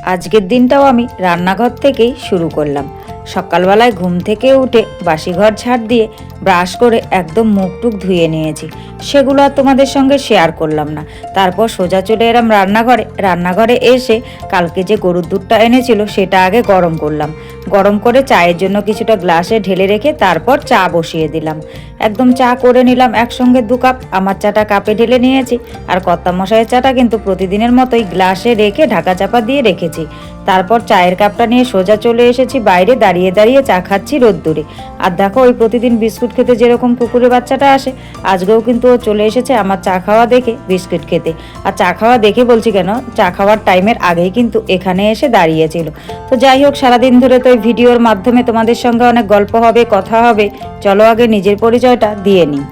আজকের দিনটাও আমি রান্নাঘর থেকেই শুরু করলাম। সকালবেলায় ঘুম থেকে উঠে বাসিঘর ঝাড় দিয়ে ব্রাশ করে একদম মুখ টুক ধুয়ে নিয়েছি। সেগুলো আর তোমাদের সঙ্গে শেয়ার করলাম না। তারপর সোজা চলে এলাম রান্নাঘরে এসে কালকে যে গরুর দুধটা এনেছিল সেটা আগে গরম করলাম। গরম করে চায়ের জন্য কিছুটা গ্লাসে ঢেলে রেখে তারপর চা বসিয়ে দিলাম। একদম চা করে নিলাম একসঙ্গে 2 কাপ। আমার চাটা কাপে ঢেলে নিয়েছি, আর কর্তামশাইয়ের চাটা কিন্তু প্রতিদিনের মতোই গ্লাসে রেখে ঢাকা চাপা দিয়ে রেখেছি। তারপর চায়ের কাপটা নিয়ে সোজা চলে এসেছি বাইরে, দাঁড়িয়ে দাঁড়িয়ে চা খাচ্ছি রোদ্দুরে। আর দেখো, ওই প্রতিদিন বিস্কুট খেতে যেরকম কুকুরের বাচ্চাটা আসে, আজকেও কিন্তু ও চলে এসেছে আমার চা খাওয়া দেখে বিস্কুট খেতে। আর চা খাওয়া দেখে বলছি কেন, চা খাওয়ার টাইমের আগেই কিন্তু এখানে এসে দাঁড়িয়েছিল। তো যাই হোক, সারাদিন ধরে তো এই ভিডিওর মাধ্যমে তোমাদের সঙ্গে অনেক গল্প হবে, কথা হবে। চলো আগে নিজের পরিচয়টা দিয়ে নিই।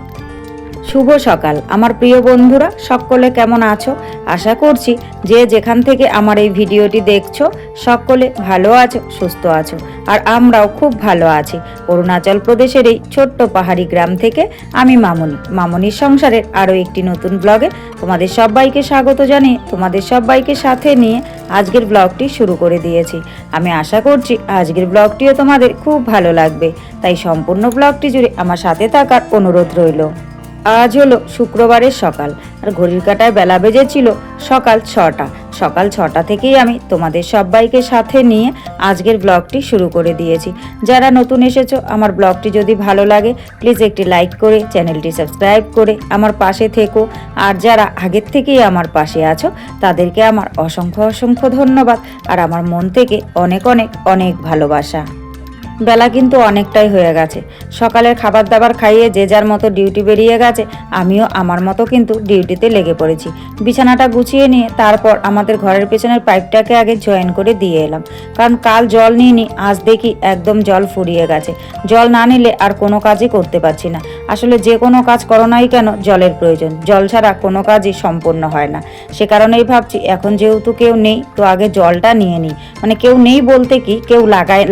শুভ সকাল আমার প্রিয় বন্ধুরা, সকলে কেমন আছো? আশা করছি যে যেখান থেকে আমার এই ভিডিওটি দেখছো সকলে ভালো আছো, সুস্থ আছো। আর আমরাও খুব ভালো আছি। অরুণাচল প্রদেশের এই ছোট্ট পাহাড়ি গ্রাম থেকে আমি মামনির সংসারের আরও একটি নতুন ব্লগে তোমাদের সবাইকে স্বাগত জানিয়ে তোমাদের সবাইকে সাথে নিয়ে আজকের ব্লগটি শুরু করে দিয়েছি। আমি আশা করছি আজকের ব্লগটিও তোমাদের খুব ভালো লাগবে, তাই সম্পূর্ণ ব্লগটি জুড়ে আমার সাথে থাকার অনুরোধ রইল। আজ হলো শুক্রবারের সকাল, আর ঘড়ির কাঁটায় বেলা বেজেছিল সকাল 6টা। সকাল 6টা থেকেই আমি তোমাদের সবাইকে সাথে নিয়ে আজকের ব্লগটি শুরু করে দিয়েছি। যারা নতুন এসেছো, আমার ব্লগটি যদি ভালো লাগে প্লিজ একটি লাইক করে চ্যানেলটি সাবস্ক্রাইব করে আমার পাশে থেকো। আর যারা আগের থেকেই আমার পাশে আছো তাদেরকে আমার অসংখ্য অসংখ্য ধন্যবাদ, আর আমার মন থেকে অনেক অনেক অনেক ভালোবাসা। বেলা কিন্তু অনেকটাই হয়ে গেছে। সকালের খাবার দাবার খাইয়ে যে যার মতো ডিউটি বেরিয়ে গেছে, আমিও আমার মতো কিন্তু ডিউটিতে লেগে পড়েছি। বিছানাটা গুছিয়ে নিয়ে তারপর আমাদের ঘরের পেছনের পাইপটাকে আগে জয়েন করে দিয়ে এলাম, কারণ কাল জল নিইনি, আজ দেখি একদম জল ফুরিয়ে গেছে। জল না নিলে আর কোনো কাজই করতে পারছি না। আসলে যে কোনো কাজ করো নাই কেন জলের প্রয়োজন, জল ছাড়া কোনো কাজই সম্পূর্ণ হয় না। সে কারণেই ভাবছি এখন যেহেতু কেউ নেই, তো আগে জলটা নিয়ে নিই। মানে কেউ নেই বলতে কি, কেউ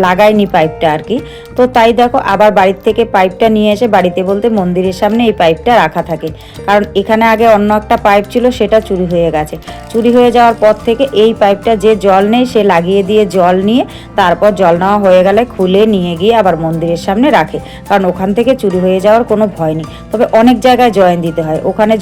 লাগায়নি পাইপটা আর কি। তো তাই দেখো, আবার বাড়ির থেকে পাইপটা নিয়ে এসে, বাড়িতে বলতে মন্দিরের সামনে এই পাইপটা রাখা থাকে, কারণ এখানে আগে অন্য একটা পাইপ ছিল, সেটা চুরি হয়ে গেছে। চুরি হয়ে যাওয়ার পর থেকে এই পাইপটা যে জল নেই সে লাগিয়ে দিয়ে জল নিয়ে তারপর জল নেওয়া হয়ে গেলে খুলে নিয়ে গিয়ে আবার মন্দিরের সামনে রাখে, কারণ ওখান থেকে চুরি হয়ে যাওয়ার কোনো ভয় নেই। তবে অনেক জায়গায় জয়েন দিতে হয়, ওখানে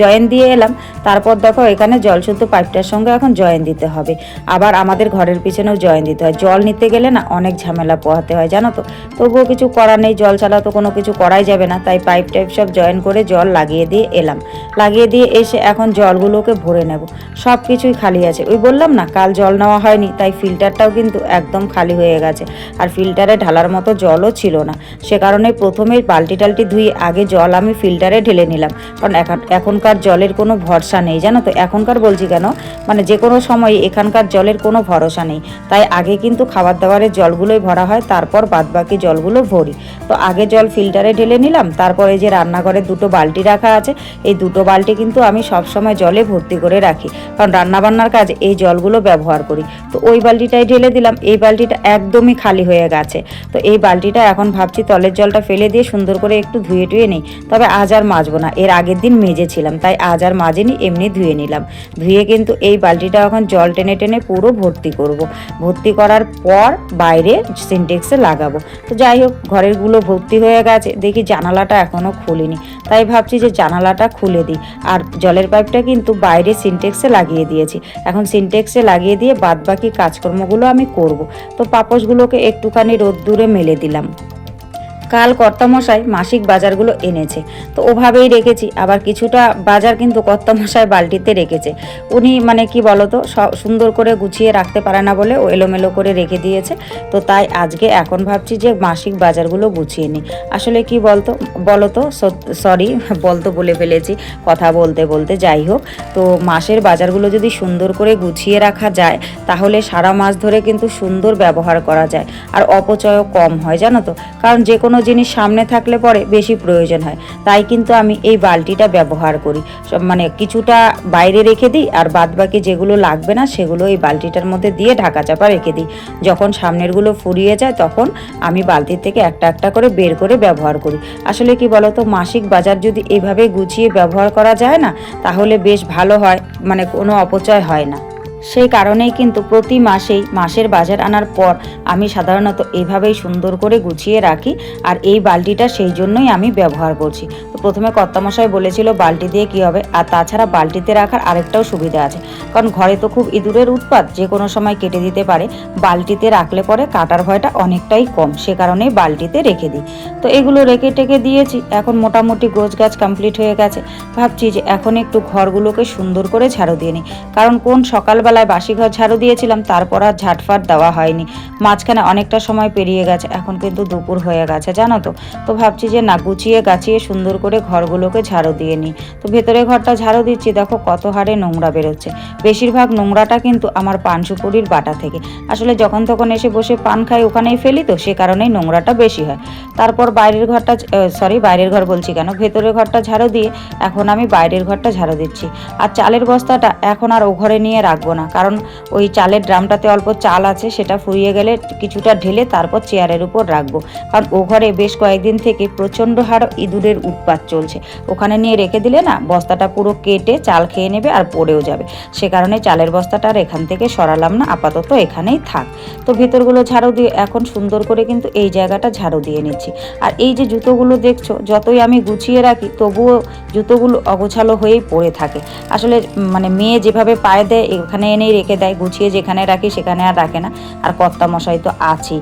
জয়েন দিয়ে এলাম। তারপর দেখো, এখানে জল শুদ্ধ পাইপটার সঙ্গে এখন জয়েন দিতে হবে। আবার আমাদের ঘরের পিছনেও জয়েন দিতে হয়। জল নিতে গেলে না অনেক ঝামেলা পোহাতে হয় জানো তো। তবুও কিছু করার নেই, জল ছাড়া তো কোনো কিছু করাই যাবে না। তাই পাইপ টাইপ সব জয়েন করে জল লাগিয়ে দিয়ে এলাম। লাগিয়ে দিয়ে এসে এখন জলগুলোকে ভরে নেব। সব কিছুই খালি আছে। ওই বললাম না কাল জল নেওয়া হয়নি, তাই ফিল্টারটাও কিন্তু একদম খালি হয়ে গেছে। আর ফিল্টারে ঢালার মতো জলও ছিল না। সে কারণে প্রথমে বালতি টালটি ধুয়ে আগে জল আমি ফিল্টারে ঢেলে নিলাম, কারণ এখনকার জলের কোনো ভরসা নেই জানো তো। এখনকার বলছি কেন, মানে যে কোনো সময় এখানকার জলের কোনো ভরসা নেই। তাই আগে কিন্তু খাবার দাবারের জলগুলোই ভরা হয়, তারপর বাদবাকি জলগুলো ভরি। তো আগে জল ফিল্টারে ঢেলে নিলাম। তারপর এই যে রান্নাঘরে 2টো বালতি রাখা আছে, এই 2টো বালতি কিন্তু আমি সবসময় জলে ভর্তি করে রাখি, কারণ রান্নাবান্নার কাজে এই জলগুলো ব্যবহার করি। তো ওই বালতিটাই ঢেলে দিলাম। এই বালতিটা একদমই খালি হয়ে গেছে। তো এই বালতিটা এখন ভাবছি তলের জলটা ফেলে দিয়ে সুন্দর করে একটু ধুয়ে টুয়ে নিই। তবে আজ আর মাজবো না, এর আগের দিন মেজেছিলাম, তাই আজ আর মাজেনি, এমনি ধুয়ে নিলাম। ধুয়ে কিন্তু এই বালতিটা এখন জল টেনে টেনে পুরো ভর্তি করব। ভর্তি করার পর বাইরে সিনটেক্সে লাগাবো। তো যাই হোক, ঘরেরগুলো ভর্তি হয়ে গেছে। দেখি জানালাটা এখনও খুলিনি, তাই ভাবছি যে জানালাটা খুলে দিই। আর জলের পাইপটা কিন্তু বাইরে সিনটেক্সে লাগিয়ে দিয়েছি। এখন সিনটেক্সে লাগিয়ে দিয়ে বাদবাকি কাজকর্মগুলো আমি করব। তো পাপোশগুলোকে একটুখানি রোদ্দুরে মেলে দিলাম। কাল কর্তামশাই মাসিক বাজারগুলো এনেছে, তো ওভাবেই রেখেছি। আবার কিছুটা বাজার কিন্তু কর্তামশাই বালতিতে রেখেছে। উনি মানে কি বলতো, সুন্দর করে গুছিয়ে রাখতে পারে না বলে ও এলোমেলো করে রেখে দিয়েছে। তো তাই আজকে এখন ভাবছি যে মাসিক বাজারগুলো গুছিয়ে নিই। আসলে কি বলতো সরি বলতো বলে ফেলেছি কথা বলতে বলতে। যাই হোক, তো মাসের বাজারগুলো যদি সুন্দর করে গুছিয়ে রাখা যায় তাহলে সারা মাস ধরে কিন্তু সুন্দর ব্যবহার করা যায়, আর অপচয়ও কম হয় জানো তো। কারণ যে কোনো জিনিস সামনে থাকলে পরে বেশি প্রয়োজন হয়, তাই কিন্তু আমি এই বালতিটা ব্যবহার করি। মানে কিছুটা বাইরে রেখে দিই, আর বাদবাকি যেগুলো লাগবে না সেগুলো এই বালতিটার মধ্যে দিয়ে ঢাকা চাপা রেখে দিই। যখন সামনেরগুলো ফুরিয়ে যায় তখন আমি বালতির থেকে একটা একটা করে বের করে ব্যবহার করি। আসলে কি বলতো, মাসিক বাজার যদি এভাবে গুছিয়ে ব্যবহার করা যায় না তাহলে বেশ ভালো হয়, মানে কোনো অপচয় হয় না। সেই কারণেই কিন্তু প্রতি মাসেই মাসের বাজার আনার পর আমি সাধারণত এভাবেই সুন্দর করে গুছিয়ে রাখি। আর এই বালতিটা সেই জন্যই আমি ব্যবহার করছি। তো প্রথমে কর্তামশাই বলেছিল বালতি দিয়ে কী হবে, আর তাছাড়া বালতিতে রাখার আরেকটাও সুবিধা আছে, কারণ ঘরে তো খুব ইঁদুরের উৎপাত, যে কোনো সময় কেটে দিতে পারে। বালতিতে রাখলে পরে কাটার ভয়টা অনেকটাই কম, সে কারণেই বালতিতে রেখে দিই। তো এগুলো রেখে টেকে দিয়েছি, এখন মোটামুটি গোছগাছ কমপ্লিট হয়ে গেছে। ভাবছি যে এখন একটু ঘরগুলোকে সুন্দর করে ঝাড়ু দিয়ে নিই, কারণ কোন সকালবেলায় বাসি ঘর ঝাড়ু দিয়েছিলাম, তারপর আর ঝাটফাট দেওয়া হয়নি। মাঝখানে অনেকটা সময় পেরিয়ে গেছে, এখন কিন্তু দুপুর হয়ে গেছে জানো তো। তো ভাবছি যে না, গুছিয়ে গাছিয়ে সুন্দর করে ঘরগুলোকে ঝাড়ু দিয়ে নিই। তো ভেতরে ঘরটা ঝাড়ু দিচ্ছি, দেখো কত হারে নোংরা বেরোচ্ছে। বেশিরভাগ নোংরাটা কিন্তু আমার পান সুপুরির বাটা থেকে। আসলে যখন তখন এসে বসে পান খাই, ওখানেই ফেলি, তো সে কারণেই নোংরাটা বেশি হয়। তারপর বাইরের ঘরটা বাইরের ঘর বলছি কেন, ভেতরের ঘরটা ঝাড়ু দিয়ে এখন আমি বাইরের ঘরটা ঝাড়ু দিচ্ছি। আর চালের বস্তাটা এখন আর ও ঘরে নিয়ে রাখবো না, কারণ ওই চালের ড্রামটাতে অল্প চাল আছে, সেটা ফুরিয়ে গেলে কিছুটা ঢেলে তারপর চেয়ারের উপর রাখবো। কারণ ও ঘরে বেশ কয়েকদিন থেকে প্রচণ্ড হারে ইঁদুরের উৎপাত চলছে। ওখানে নিয়ে রেখে দিলে না, বস্তাটা পুরো কেটে চাল খেয়ে নেবে আর পড়েও যাবে। সে কারণে চালের বস্তাটা আর এখান থেকে সরালাম না, আপাতত এখানেই থাক। তো ভেতরগুলো ঝাড়ু দিয়ে এখন সুন্দর করে কিন্তু এই জায়গাটা ঝাড়ু দিয়ে নিচ্ছি। আর এই যে জুতোগুলো দেখছো, যতই আমি গুছিয়ে রাখি তবুও জুতোগুলো অগোছালো হয়েই পড়ে থাকে। আসলে মানে মেয়ে যেভাবে পায়ে দেয় এখানে এনেই রেখে দেয়, গুছিয়ে যেখানে রাখি সেখানে আর রাখে না। আর কর্তামশাই তো আছেই,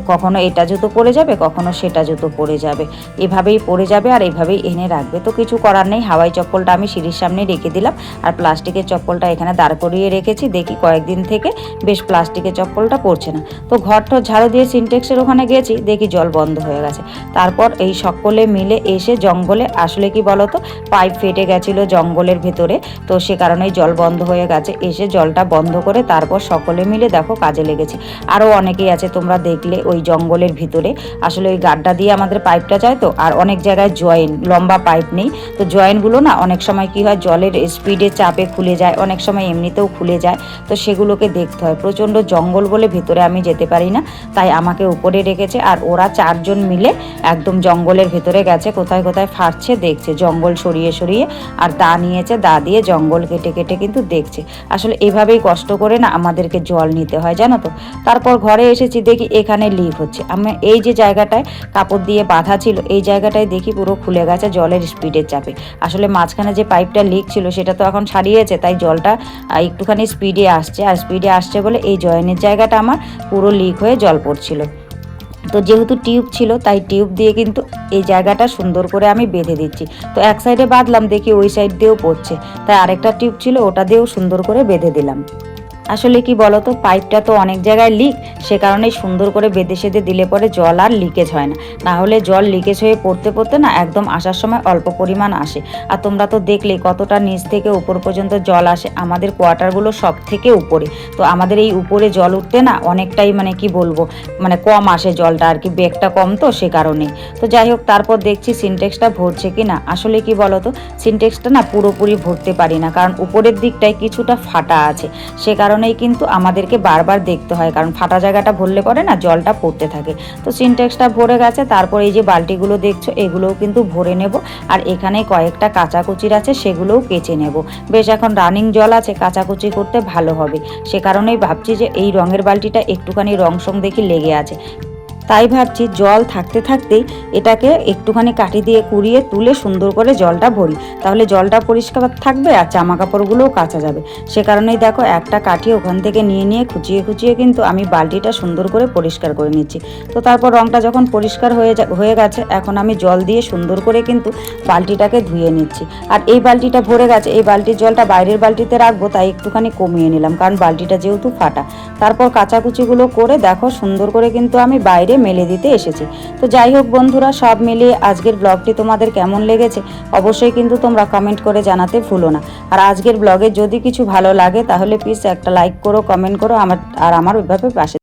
কখনো এটা জুতো পরে যাবে, কখনো সেটা জুতো পরে যাবে, এভাবেই পরে যাবে আর এভাবেই এনে রাখবে। তো কিছু করার নেই, হাওয়াই চপ্পলটা আমি সিঁড়ির সামনে রেখে দিলাম, আর প্লাস্টিকের চপ্পলটা এখানে দাঁড় করিয়ে রেখেছি। দেখি কয়েকদিন থেকে বেশ প্লাস্টিকের চপ্পলটা পড়ছে না। তো ঘরটা ঝাড়ু দিয়ে সিনটেক্সের ওখানে গেছি, দেখি জল বন্ধ হয়ে গেছে। তারপর এই সকলে মিলে এসে জঙ্গলে, আসলে কি বলতো, পাইপ ফেটে গেছিলো জঙ্গলের ভেতরে, তো সে কারণেই জল বন্ধ হয়ে গেছে। এসে জলটা বন্ধ করে তারপর সকলে মিলে দেখো কাজে লেগেছি। আরও অনেকেই আছে, তোমরা দেখলে ওই জঙ্গলের ভিতরে আসলে ওই গাড্ডা দিয়ে আমাদের পাইপটা যায়, তো আর অনেক জায়গায় জয়েন, লম্বা পাইপ নেই, তো জয়েনগুলো না অনেক সময় কি হয়, জলের স্পিডে চাপে খুলে যায়, অনেক সময় এমনিতেও খুলে যায়। তো সেগুলোকে দেখতে হয়। প্রচণ্ড জঙ্গল বলে ভেতরে আমি যেতে পারি না, তাই আমাকে উপরে রেখেছে। আর ওরা 4 জন মিলে একদম জঙ্গলের ভেতরে গেছে, কোথায় কোথায় ফাটছে দেখছে, জঙ্গল সরিয়ে সরিয়ে, আর দা নিয়েছে, দা দিয়ে জঙ্গল কেটে কেটে কিন্তু দেখছে। আসলে এভাবেই কষ্ট করে না আমাদেরকে জল নিতে হয় জানো তো। তারপর ঘরে এসেছি, দেখি এখানে লিক হচ্ছে। আমি এই যে জায়গাটায় কাপড় দিয়ে বাঁধা ছিল, এই জায়গাটায় দেখি পুরো খুলে গেছে জলের স্পিডের চাপে। আসলে মাঝখানে যে পাইপটা লিক ছিল সেটা তো এখন সারিয়েছে, তাই জলটা একটুখানি স্পিডে আসছে, আর স্পিডে আসছে বলে এই জয়েনের জায়গাটা আমার পুরো লিক হয়ে জল পড়ছিল। তো যেহেতু টিউব ছিল, তাই টিউব দিয়ে কিন্তু এই জায়গাটা সুন্দর করে আমি বেঁধে দিচ্ছি। তো এক সাইডে বাঁধলাম, দেখি ওই সাইড দিয়েও পড়ছে, তাই আরেকটা টিউব ছিল, ওটা দিয়েও সুন্দর করে বেঁধে দিলাম। আসলে কি বলতো, পাইপটা তো অনেক জায়গায় লিক, সে কারণেই সুন্দর করে বেঁধে সেঁধে দিলে পরে জল আর লিকেজ হয় না। না হলে জল লিকেজ হয়ে পড়তে পড়তে না একদম আসার সময় অল্প পরিমাণ আসে। আর তোমরা তো দেখলেই কতটা নিচ থেকে উপর পর্যন্ত জল আসে। আমাদের কোয়ার্টারগুলো সব থেকে উপরে, তো আমাদের এই উপরে জল উঠতে না অনেকটাই মানে কি বলবো, মানে কম আসে জলটা আর কি, বেগটা কম, তো সে কারণেই। তো যাই হোক, তারপর দেখছি সিনটেক্সটা ভরছে কি না। আসলে কি বলতো, সিনটেক্সটা না পুরোপুরি ভরতে পারি না, কারণ উপরের দিকটায় কিছুটা ফাটা আছে, সে কারণেই কিন্তু আমাদেরকে বারবার দেখতে হয়, কারণ ফাটা জায়গাটা ভরলে পরে না জলটা পড়তে থাকে। তো সিনটেক্সটা ভরে গেছে। তারপর এই যে বালতিগুলো দেখছো, এগুলোও কিন্তু ভরে নেব। আর এখানে কয়েকটা কাচাকুচির আছে, সেগুলোও কেচে নেব। বেশ এখন রানিং জল আছে, কাচাকুচি করতে ভালো হবে। সে কারণেই ভাবছি যে এই রঙের বালতিটা একটুখানি রং সং দেখি লেগে আছে, তাই ভাবছি জল থাকতে থাকতেই এটাকে একটুখানি কাঠি দিয়ে কুড়িয়ে তুলে সুন্দর করে জলটা ভরি, তাহলে জলটা পরিষ্কার থাকবে আর জামা কাপড়গুলোও কাচা যাবে। সে কারণেই দেখো একটা কাঠি ওখান থেকে নিয়ে নিয়ে খুঁচিয়ে খুঁচিয়ে কিন্তু আমি বালতিটা সুন্দর করে পরিষ্কার করে নিচ্ছি। তো তারপর রঙটা যখন পরিষ্কার হয়ে গেছে, এখন আমি জল দিয়ে সুন্দর করে কিন্তু বালতিটাকে ধুয়ে নিচ্ছি। আর এই বালতিটা ভরে গেছে, এই বালতির জলটা বাইরের বালতিতে রাখবো, তাই একটুখানি কমিয়ে নিলাম, কারণ বালতিটা যেহেতু ফাটা। তারপর কাচাকুচিগুলো করে দেখো সুন্দর করে কিন্তু আমি বাইরে মেলে দিতে এসেছি। তো যাই হোক বন্ধুরা, সব মিলিয়ে আজকের ব্লগটি তোমাদের কেমন লেগেছে অবশ্যই কিন্তু তোমরা কমেন্ট করে জানাতে ভুলো না। আর আজকের ব্লগে যদি কিছু ভালো লাগে তাহলে প্লিজ একটা লাইক করো, কমেন্ট করো, আমার ওইভাবে পাশে